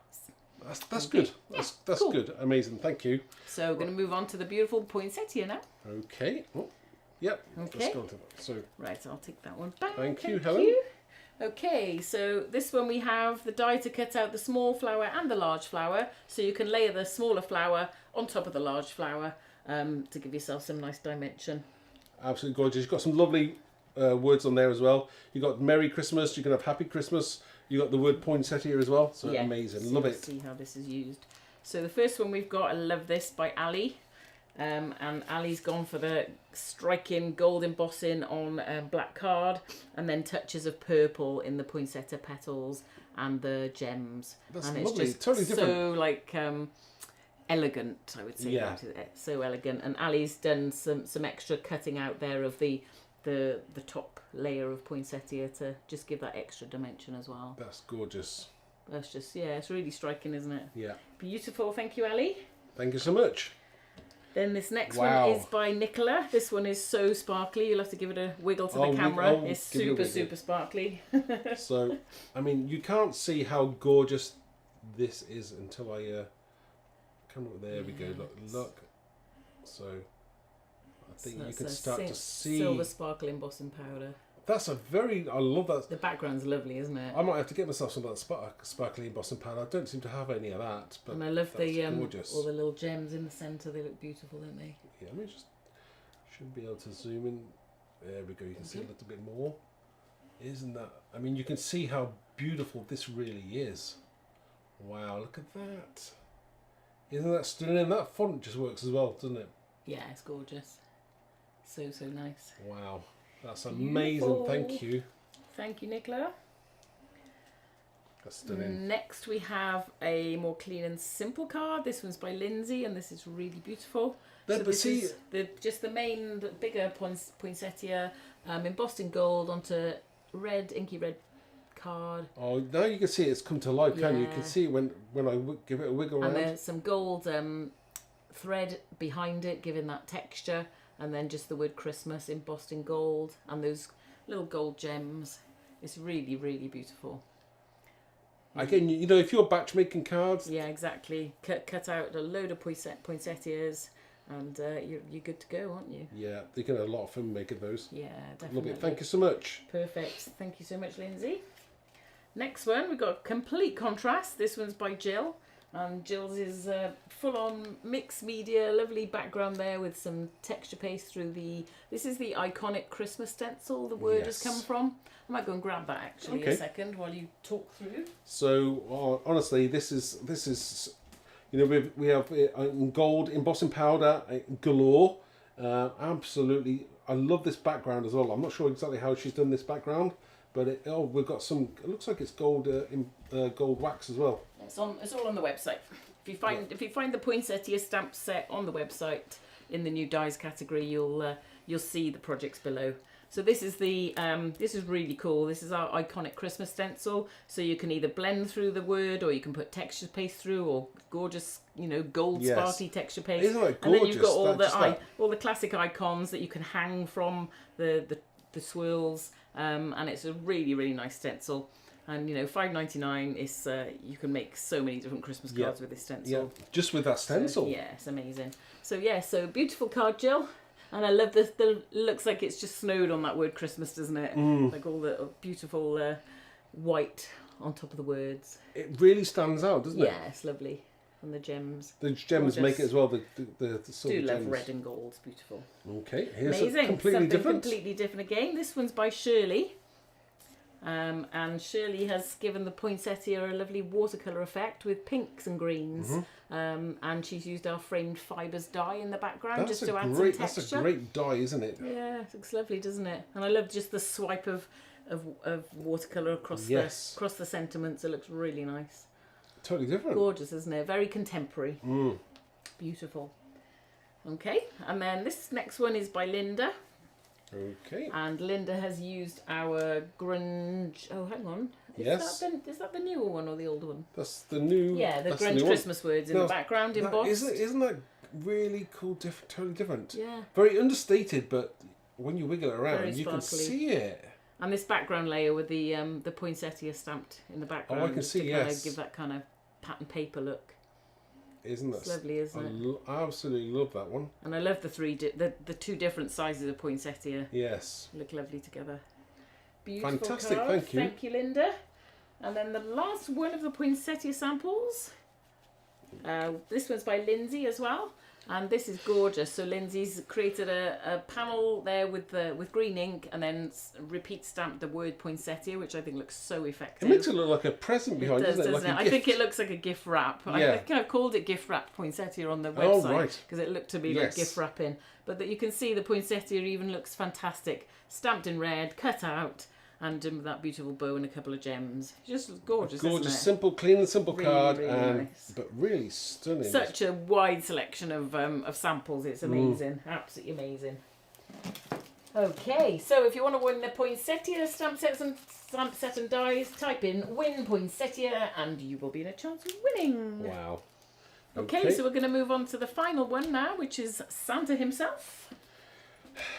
That's Okay. good. That's cool. good. Amazing. Thank you. So we're going to move on to the beautiful poinsettia now. Okay. Oh, yep. Okay. Let's go on to that. So, Right, so I'll take that one back. Thank you, Helen. Okay, so this one we have the die to cut out the small flower and the large flower, so you can layer the smaller flower on top of the large flower to give yourself some nice dimension. absolutely gorgeous. You've got some lovely words on there as well. You got Merry Christmas. You can have Happy Christmas. You got the word poinsettia as well. So amazing. So Love you'll it. see how this is used. So the first one we've got, I love this, by Ali. And Ali's gone for the striking gold embossing on black card, and then touches of purple in the poinsettia petals and the gems. That's and lovely. It's just Totally different. so like elegant, I would say. Yeah. So elegant. And Ali's done some extra cutting out there of the top layer of poinsettia to just give that extra dimension as well. That's gorgeous. That's just, yeah, it's really striking, isn't it? Yeah. Beautiful. Thank you, Ali. Thank you so much. Then this next Wow. one is by Nicola. This one is so sparkly. You'll have to give it a wiggle to the camera. It's give you a super, wiggle. super sparkly. So, I mean, you can't see how gorgeous this is until I come up. There we go. Look. So, I think you can start to see. Silver sparkle embossing powder. That's a very. I love that. The background's lovely, isn't it? I might have to get myself some of that sparkly embossing powder. I don't seem to have any of that. But And I love that's the gorgeous. all the little gems in the centre. They look beautiful, don't they? Yeah, let me just. Should be able to zoom in. There we go. You can see a little bit more. Isn't that? I mean, you can see how beautiful this really is. Wow, look at that. Isn't that stunning? That font just works as well, doesn't it? Yeah, it's gorgeous. So, so nice. Wow, that's amazing. Beautiful. Thank you. Thank you, Nicola. That's stunning. Next we have a more clean and simple card. This one's by Lindsay, and this is really beautiful. There, So but this see- is just the main, the bigger poinsettia embossed in gold onto red, inky red card. Oh, now you can see it's come to life, can you? You Yeah. can see it when I give it a wiggle And around. there's some gold thread behind it, giving that texture. And then just the word Christmas embossed in gold. And those little gold gems. It's really, really beautiful. Again, you know, if you're batch making cards, Yeah, exactly. Cut out a load of poinsettias. And you're good to go, aren't you? yeah, they can have a lot of fun making those. Yeah, definitely. Love it. Thank you so much. Perfect. Thank you so much, Lindsay. Next one, we've got complete contrast. This one's by Jill. And Jill's is full-on mixed media, lovely background there with some texture paste through the... This is the iconic Christmas stencil the word has Yes. come from. I might go and grab that actually Okay. a second while you talk through. So honestly, this is, you know, we have in gold embossing powder galore. Absolutely, I love this background as well. I'm not sure exactly how she's done this background, but we've got some. It looks like it's gold gold wax as well. It's all on the website. If you find the poinsettia stamp set on the website in the new dies category, you'll see the projects below. So this is this is really cool. This is our iconic Christmas stencil. So you can either blend through the word, or you can put texture paste through, or gorgeous, you know, gold Yes. sparkly texture paste. Isn't that And then you've got gorgeous? all the classic icons that you can hang from the swirls, and it's a really, really nice stencil. And you know, $5.99 is you can make so many different Christmas cards with this stencil. Yeah, just with that stencil. Yeah, it's amazing. So yeah, so beautiful card, Jill. And I love this. Looks like it's just snowed on that word Christmas, doesn't it? Like all the beautiful white on top of the words. It really stands out, doesn't it? Yeah, it's lovely. And the gems. The gems Gorgeous. make it as well. The silver Do love gems. red and gold. It's beautiful. Okay, here's Amazing. a completely Something different. completely different again. This one's by Shirley. And Shirley has given the poinsettia a lovely watercolour effect with pinks and greens. And she's used our framed fibres dye in the background just to add some texture. That's a great dye, isn't it? Yeah, it looks lovely, doesn't it? And I love just the swipe of watercolour across the sentiments. It looks really nice. Totally different. Gorgeous, isn't it? Very contemporary. Beautiful. Okay, and then this next one is by Linda. Okay. And Linda has used our grunge... Oh, hang on. Yes. Is that the newer one or the older one? That's the new. Yeah, the that's Grinch new Christmas words in the background embossed. Isn't that really cool? Totally different. Yeah. Very understated, but when you wiggle it around, Very you can sparkly. see it. And this background layer with the poinsettia stamped in the background. Oh, I can see. To Yes. kind of give that kind of pattern paper look. Isn't that It's lovely, isn't it? I absolutely love that one. And I love the the two different sizes of poinsettia. Yes. Look lovely together. Beautiful Fantastic, card. thank you. Thank you, Linda. And then the last one of the poinsettia samples. This one's by Lindsay as well. And this is gorgeous. So Lindsay's created a panel there with green ink and then repeat stamped the word poinsettia, which I think looks so effective. It makes it look like a present behind, doesn't it? Like I think it looks like a gift wrap. Yeah. I think I've called it gift wrap poinsettia on the Oh, website right. because it looked to me like gift wrapping. But that you can see the poinsettia even looks fantastic, stamped in red, cut out, and with that beautiful bow and a couple of gems. Just gorgeous, Gorgeous, isn't it? simple, clean and simple Really, card, really and nice. but really stunning. Such a wide selection of samples. It's amazing, absolutely amazing. Okay, so if you want to win the poinsettia stamp set and dies, type in "win poinsettia" and you will be in a chance of winning. Wow. Okay, so we're going to move on to the final one now, which is Santa himself.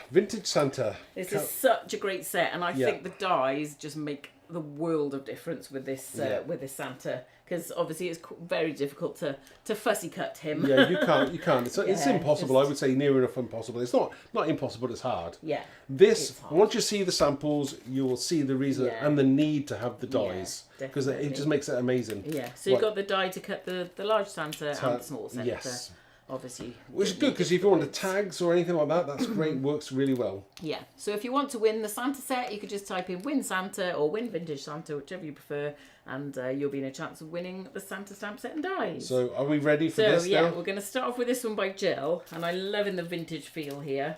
Vintage Santa. This is such a great set, and I think the dies just make the world of difference with this Santa, because obviously it's very difficult to fussy cut him. Yeah, you can't. It's impossible. just- I would say near enough impossible. It's not impossible. It's hard. Yeah. This, it's hard. once you see the samples, you will see the reason and the need to have the dies, because definitely. it just makes it amazing. Yeah. So you've got the die to cut the large Santa and the small Santa. Yes. Obviously. Which is good, because if you want the tags or anything like that, that's great. Works really well. Yeah. So if you want to win the Santa set, you could just type in "win Santa" or "win vintage Santa," whichever you prefer, and you'll be in a chance of winning the Santa stamp set and dies. So are we ready for So this yeah, now? we're going to start off with this one by Jill, and I love in the vintage feel here.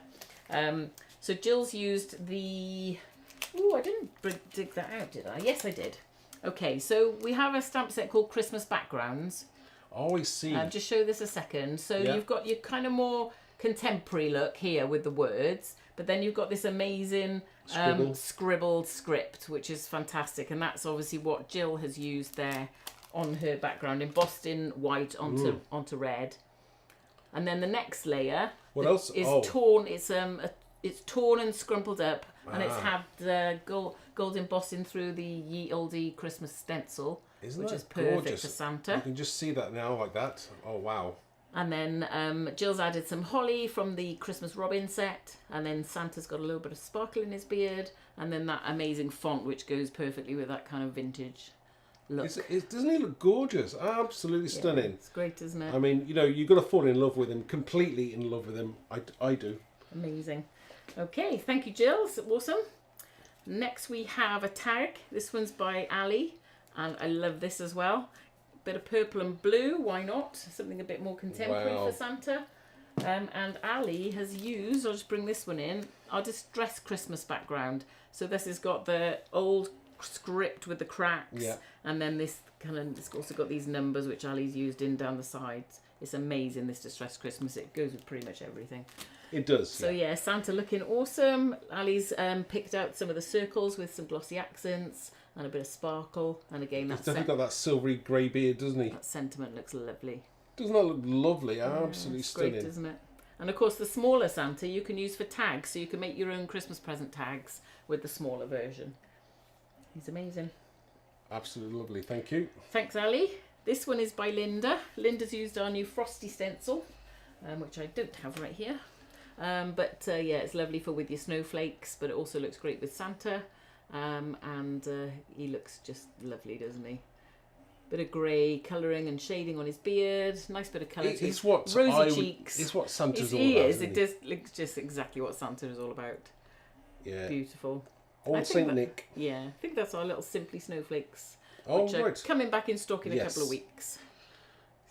So Jill's used the. Oh, I didn't dig that out, did I? Yes, I did. Okay, so we have a stamp set called Christmas Backgrounds. Oh, I see. Just show this a second. So you've got your kind of more contemporary look here with the words, but then you've got this amazing scribbled script, which is fantastic, and that's obviously what Jill has used there on her background, embossed in white onto red. And then the next layer is torn. It's torn and scrumpled up, and it's had gold embossing through the Ye Olde Christmas stencil, which is perfect gorgeous? for Santa. You can just see that now like that. Oh, wow. And then Jill's added some holly from the Christmas Robin set, and then Santa's got a little bit of sparkle in his beard, and then that amazing font which goes perfectly with that kind of vintage look. Doesn't he look gorgeous? Absolutely stunning. It's great, isn't it? I mean, you've got to fall in love with him, completely in love with him. I do. Amazing. Okay, thank you, Jill. It's awesome. Next we have a tag. This one's by Ali, and I love this as well. Bit of purple and blue, why not? Something a bit more contemporary for Santa. And Ali has used, I'll just bring this one in, our distressed Christmas background. So this has got the old script with the cracks, and then it's also got these numbers which Ali's used in down the sides. It's amazing, this distressed Christmas. It goes with pretty much everything. It does. So yeah, Santa looking awesome. Ali's picked out some of the circles with some glossy accents and a bit of sparkle, and again He's definitely got that silvery grey beard, doesn't he? that sentiment looks lovely. Doesn't that look lovely? Absolutely It's stunning. great, isn't it? And of course the smaller Santa you can use for tags, so you can make your own Christmas present tags with the smaller version. He's amazing. Absolutely lovely, thank you. Thanks, Ali. This one is by Linda. Linda's used our new Frosty stencil, which I don't have right here. But yeah, it's lovely for with your snowflakes, but it also looks great with Santa. And he looks just lovely, doesn't he? Bit of grey colouring and shading on his beard. Nice bit of colour to his rosy cheeks. It's what Santa's all He about. is. It does look just exactly what Santa is all about. Yeah. Beautiful. Old Saint Nick. Yeah, I think that's our little Simply Snowflakes. Oh, which are right. coming back in stock in a couple of weeks.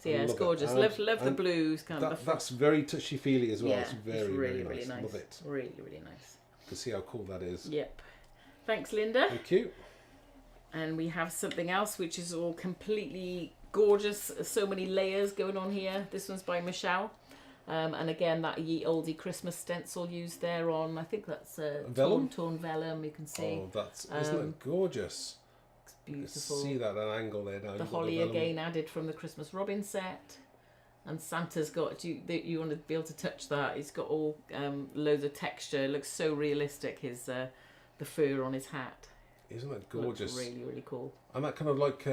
So yeah, it's love it. gorgeous. Love the blues kind of. That's very touchy feely as well. Yeah, it's very, really, very really nice. Love it. Really, really nice. You can see how cool that is. Yep. Thanks, Linda. Thank you. And we have something else which is all completely gorgeous. So many layers going on here. This one's by Michelle. And again, that Ye Olde Christmas stencil used there on, I think that's vellum? torn vellum, you can see. Oh, isn't that gorgeous? Beautiful. See that at an angle there now. The holly again added from the Christmas Robin set. And Santa's got, you want to be able to touch that. He's got all loads of texture. It looks so realistic, his the fur on his hat. Isn't that gorgeous? Looks really, really cool. And that kind of like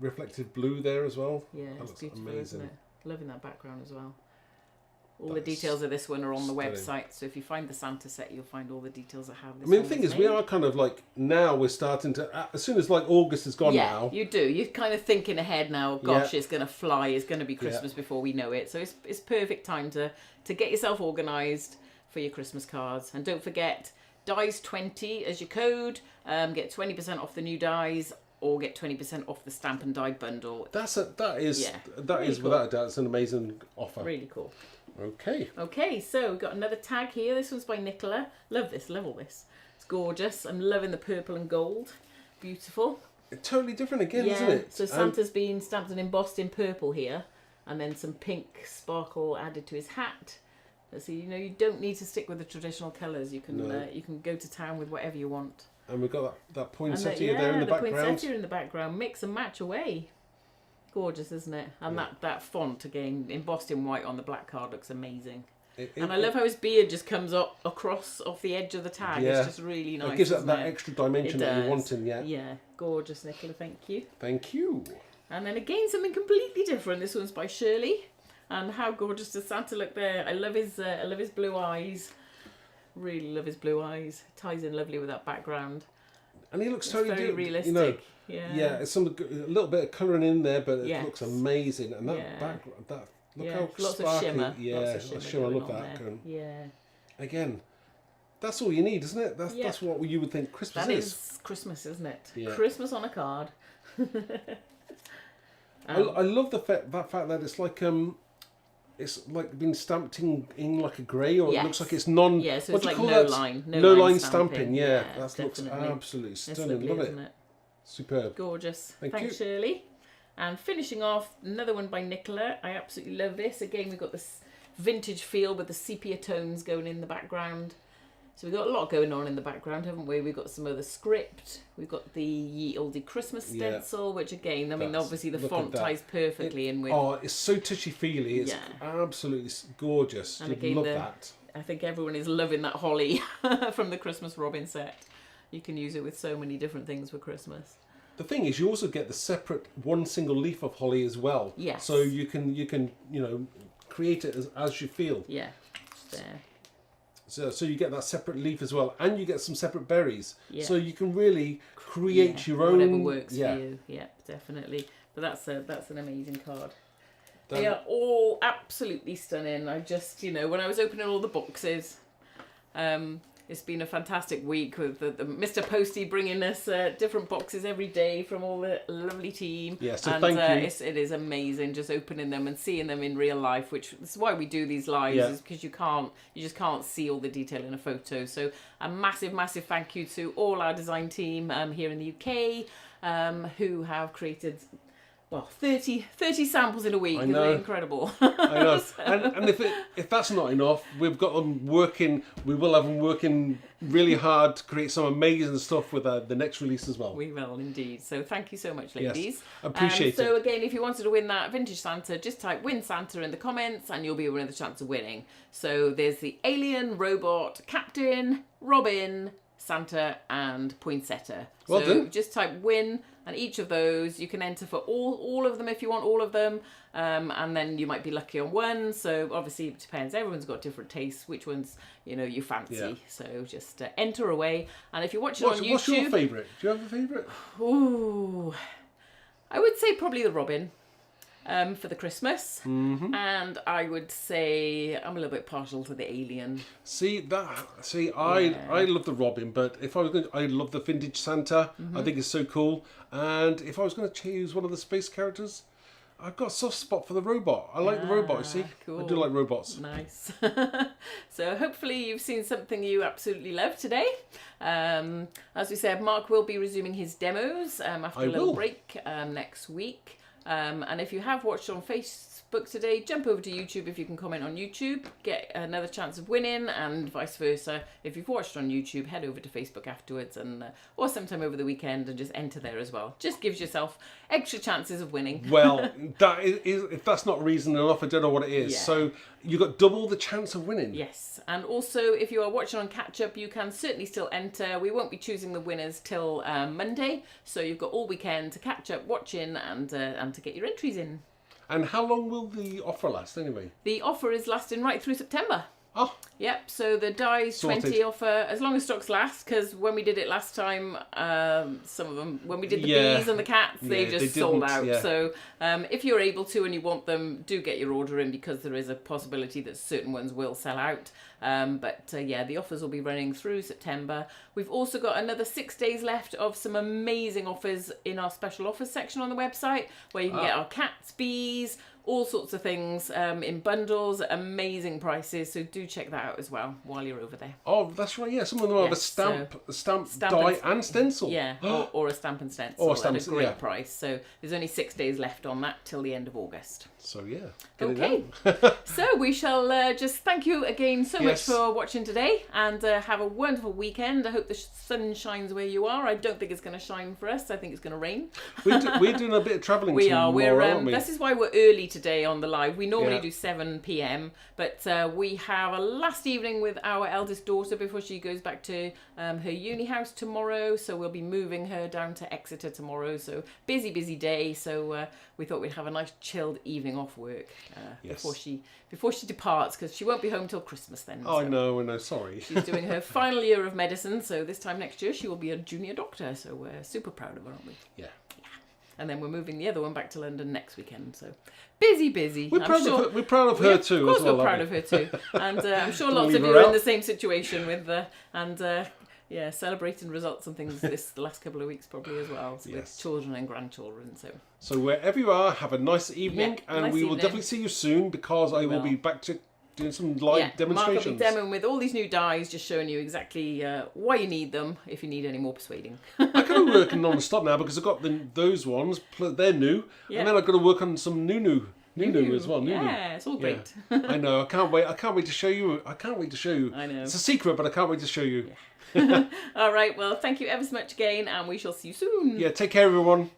reflective blue there as well. Yeah, that it's looks beautiful, amazing. isn't it? Loving that background as well. All the details of this one are on the website, so if you find the Santa set, you'll find all the details of how this I mean, the thing is, we are kind of like, now we're starting to, as soon as like August is gone now. Yeah, you do. You're kind of thinking ahead now, gosh, it's going to fly, it's going to be Christmas before we know it. So it's perfect time to get yourself organised for your Christmas cards. And don't forget, dies 20 as your code, get 20% off the new dies, or get 20% off the stamp and die bundle. That is really cool. without a doubt, it's an amazing offer. Really cool. Okay, so we've got another tag here. This one's by Nicola. Love all this. It's gorgeous. I'm loving the purple and gold. Beautiful. It's totally different again, isn't it? So Santa's been stamped and embossed in purple here, and then some pink sparkle added to his hat. So you don't need to stick with the traditional colours. You can you can go to town with whatever you want. And we've got that poinsettia there in the background. Poinsettia in the background. Mix and match away. Gorgeous, isn't it? And that font again, embossed in white on the black card, looks amazing. And I love how his beard just comes up across off the edge of the tag. Yeah. It's just really nice. It gives that extra dimension that you're wanting, Yeah, gorgeous, Nicola. Thank you. Thank you. And then again, something completely different. This one's by Shirley. And how gorgeous does Santa look there? I love his blue eyes. Really love his blue eyes. It ties in lovely with that background. And he looks it's totally very realistic. Yeah, it's a little bit of colouring in there, but it looks amazing. And that background, look how lots sparkly. of shimmer. Yeah, lots of shimmer. Look at that. Yeah. Again, that's all you need, isn't it? That's what you would think Christmas is. That is Christmas, isn't it? Yeah. Christmas on a card. I love that fact that it's like being stamped in like a grey, or it looks like it's non. Yeah, so what it's do you like call no that? line. No line stamping. Yeah, that definitely. looks absolutely stunning. Lovely, Love isn't it? Superb. Gorgeous. Thanks, Thanks, Shirley. And finishing off, another one by Nicola. I absolutely love this. Again, we've got this vintage feel with the sepia tones going in the background. So we've got a lot going on in the background, haven't we? We've got some of the script. We've got the Ye Olde Christmas stencil, which again, I mean, obviously the font ties perfectly in with... Oh, it's so touchy-feely. It's absolutely gorgeous. And again, love that. I think everyone is loving that holly from the Christmas Robin set. You can use it with so many different things for Christmas. The thing is, you also get the separate one single leaf of holly as well. Yes. So you can create it as you feel. Yeah. There. So you get that separate leaf as well, and you get some separate berries. Yeah. So you can really create your own. Whatever works for you. Yeah, definitely. But that's an amazing card. They are all absolutely stunning. I just, when I was opening all the boxes, it's been a fantastic week with the Mr. Posty bringing us different boxes every day from all the lovely team. Yeah, so and, thank you. It is amazing just opening them and seeing them in real life, which is why we do these lives, is because you just can't see all the detail in a photo. So a massive, massive thank you to all our design team here in the UK who have created... 30 samples in a week. I know. Incredible. I know. And if that's not enough, we've got them working. We will have them working really hard to create some amazing stuff with the next release as well. We will indeed. So thank you so much, ladies. Yes, appreciate it. So again, if you wanted to win that vintage Santa, just type "win Santa" in the comments, and you'll be within the chance of winning. So there's the alien, robot, captain, Robin, Santa, and poinsettia. Well so done. Just type "win." And each of those, you can enter for all of them if you want all of them. And then you might be lucky on one. So obviously it depends. Everyone's got different tastes, which ones, you fancy. Yeah. So just enter away. And if you're watching on YouTube... What's your favourite? Do you have a favourite? Ooh, I would say probably the Robin. For the Christmas, and I would say I'm a little bit partial to the alien. I love the Robin, but if I was going, I love the vintage Santa. I think it's so cool. And if I was going to choose one of the space characters, I've got a soft spot for the robot. I like the robot. You see, cool. I do like robots. Nice. So hopefully you've seen something you absolutely love today. As we said, Mark will be resuming his demos after a little break next week. And if you have watched on Facebook today, jump over to YouTube if you can comment on YouTube, get another chance of winning, and vice versa. If you've watched on YouTube, head over to Facebook afterwards, and or sometime over the weekend, and just enter there as well. Just gives yourself extra chances of winning. Well, that is, if that's not reason enough, I don't know what it is. Yeah. So you got double the chance of winning. Yes, and also if you are watching on catch up, you can certainly still enter. We won't be choosing the winners till Monday, so you've got all weekend to catch up, watching, and to get your entries in. And how long will the offer last anyway? The offer is lasting right through September. Oh, Yep, so the Dies Sorted. 20 offer, as long as stocks last, because when we did it last time, some of them, when we did the Yeah. bees and the cats, they Yeah, just they sold didn't, out. yeah. So if you're able to and you want them, do get your order in, because there is a possibility that certain ones will sell out. Yeah, the offers will be running through September. We've also got another 6 days left of some amazing offers in our special offers section on the website, where you can get our cats, bees, all sorts of things in bundles, amazing prices. So do check that out as well while you're over there. oh, that's right. Yeah, some of them have a Yes, stamp, stamp die, and- and stencil. Yeah, or a stamp and stencil Or a at stamp a and- great yeah. price. So there's only 6 days left on that till the end of August. So yeah, get Okay, it down. so we shall just thank you again so Yes. much for watching today, and have a wonderful weekend. I hope the sun shines where you are. I don't think it's going to shine for us. I think it's going to rain. We're doing a bit of travelling We tomorrow, are. We're. aren't we? This is why we're early today on the live. We normally Yeah. do 7 p.m, but we have a last evening with our eldest daughter before she goes back to her uni house tomorrow. So we'll be moving her down to Exeter tomorrow. So busy day. So we thought we'd have a nice chilled evening off work Yes. before she departs, because she won't be home till Christmas then. Oh, so. no, sorry. She's doing her final year of medicine, so this time next year she will be a junior doctor. So we're super proud of her, aren't we? Yeah. And then we're moving the other one back to London next weekend. So busy. We're proud of her too. Of course, as well, we're proud aren't of her too. And I'm sure Don't lots of leave you her are in out. the same situation with celebrating results and things the last couple of weeks probably as well, so Yes. with children and grandchildren. So So wherever you are, have a nice evening, Yeah, and nice we will evening. definitely see you soon, because I will will. be back to doing some live demonstrations. Mark will be demoing with all these new dies, just showing you exactly why you need them, if you need any more persuading. I can be working non-stop now because I've got those ones. They're new, Yeah. and then I've got to work on some new as well. New. Yeah, it's all great. I know. I can't wait. I can't wait to show you. I know. It's a secret, but I can't wait to show you. All right, well, thank you ever so much again, and we shall see you soon. Yeah. Take care, everyone.